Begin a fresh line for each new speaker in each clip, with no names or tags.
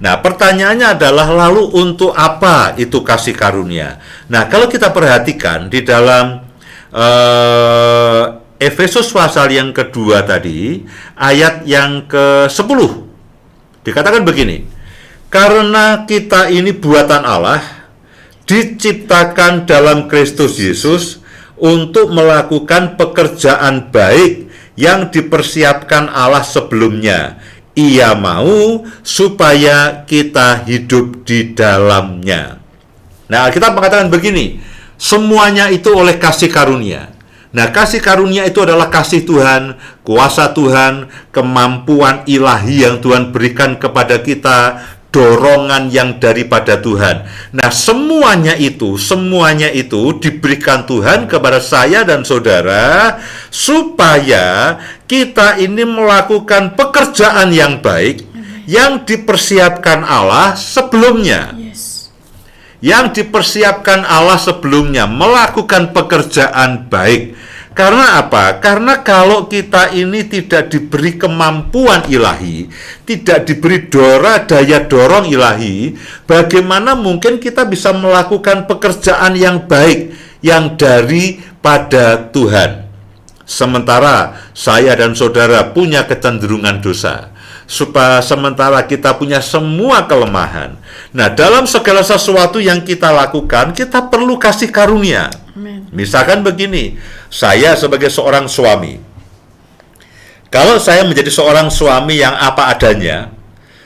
Nah, pertanyaannya adalah lalu untuk apa itu kasih karunia? Nah, kalau kita perhatikan di dalam Efesus pasal yang kedua tadi, ayat yang ke-10, dikatakan begini, karena kita ini buatan Allah, diciptakan dalam Kristus Yesus untuk melakukan pekerjaan baik yang dipersiapkan Allah sebelumnya. Ia mau supaya kita hidup di dalamnya. Nah, kita mengatakan begini, semuanya itu oleh kasih karunia. Nah, kasih karunia itu adalah kasih Tuhan, kuasa Tuhan, kemampuan ilahi yang Tuhan berikan kepada kita, dorongan yang daripada Tuhan. Nah, semuanya itu diberikan Tuhan kepada saya dan saudara supaya kita ini melakukan pekerjaan yang baik yang dipersiapkan Allah sebelumnya. Yang dipersiapkan Allah sebelumnya, melakukan pekerjaan baik. Karena apa? Karena kalau kita ini tidak diberi kemampuan ilahi, tidak diberi daya dorong ilahi, bagaimana mungkin kita bisa melakukan pekerjaan yang baik yang daripada Tuhan? Sementara saya dan saudara punya kecenderungan dosa. Sementara kita punya semua kelemahan. Nah, dalam segala sesuatu yang kita lakukan, kita perlu kasih karunia.
Amen.
Misalkan begini, saya sebagai seorang suami, kalau saya menjadi seorang suami yang apa adanya,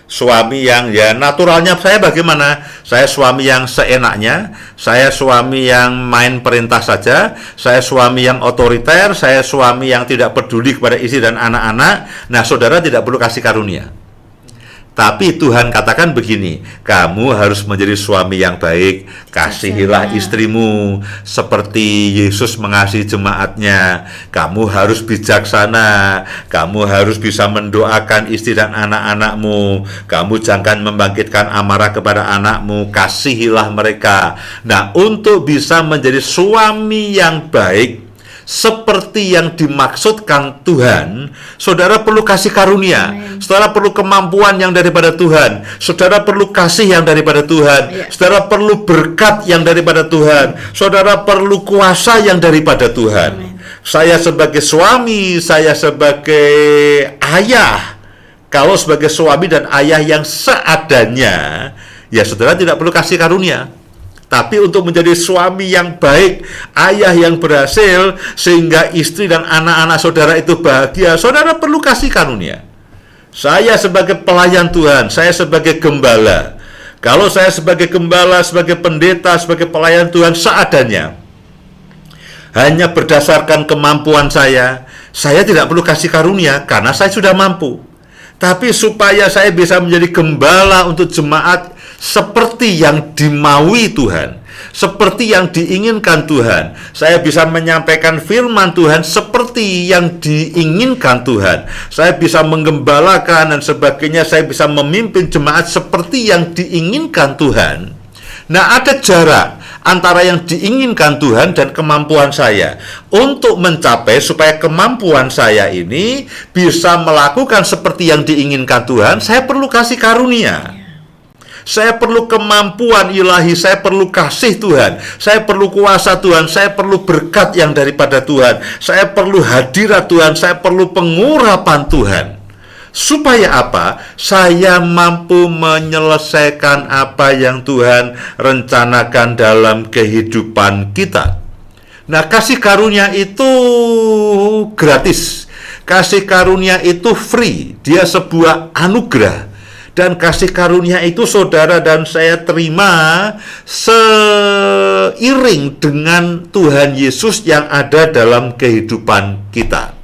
suami yang ya naturalnya saya bagaimana? Saya suami yang seenaknya, saya suami yang main perintah saja, saya suami yang otoriter, saya suami yang tidak peduli kepada istri dan anak-anak. Nah, saudara tidak perlu kasih karunia. Tapi Tuhan katakan begini, kamu harus menjadi suami yang baik, kasihilah istrimu seperti Yesus mengasihi jemaatnya. Kamu harus bijaksana, kamu harus bisa mendoakan istri dan anak-anakmu, kamu jangan membangkitkan amarah kepada anakmu, kasihilah mereka. Nah, untuk bisa menjadi suami yang baik, seperti yang dimaksudkan Tuhan, saudara perlu kasih karunia.
Amen.
Saudara perlu kemampuan yang daripada Tuhan. Saudara perlu kasih yang daripada Tuhan. Saudara perlu berkat yang daripada Tuhan. Saudara perlu kuasa yang daripada Tuhan.
Amen.
Saya sebagai suami, saya sebagai ayah, kalau sebagai suami dan ayah yang seadanya, ya saudara tidak perlu kasih karunia. Tapi untuk menjadi suami yang baik, ayah yang berhasil, sehingga istri dan anak-anak saudara itu bahagia, saudara perlu kasih karunia. Saya sebagai pelayan Tuhan, saya sebagai gembala. Kalau saya sebagai gembala, sebagai pendeta, sebagai pelayan Tuhan seadanya, hanya berdasarkan kemampuan saya tidak perlu kasih karunia karena saya sudah mampu. Tapi supaya saya bisa menjadi gembala untuk jemaat seperti yang dimaui Tuhan, seperti yang diinginkan Tuhan, saya bisa menyampaikan firman Tuhan seperti yang diinginkan Tuhan, saya bisa menggembalakan dan sebagainya, saya bisa memimpin jemaat seperti yang diinginkan Tuhan. Nah, ada jarak antara yang diinginkan Tuhan dan kemampuan saya. Untuk mencapai supaya kemampuan saya ini bisa melakukan seperti yang diinginkan Tuhan, saya perlu kasih karunia. Saya perlu kemampuan ilahi, saya perlu kasih Tuhan, saya perlu kuasa Tuhan, saya perlu berkat yang daripada Tuhan, saya perlu hadirat Tuhan, saya perlu pengurapan Tuhan. Supaya apa? Saya mampu menyelesaikan apa yang Tuhan rencanakan dalam kehidupan kita. Nah, kasih karunia itu gratis. Kasih karunia itu free. Dia sebuah anugerah. Dan kasih karunia itu saudara dan saya terima seiring dengan Tuhan Yesus yang ada dalam kehidupan kita.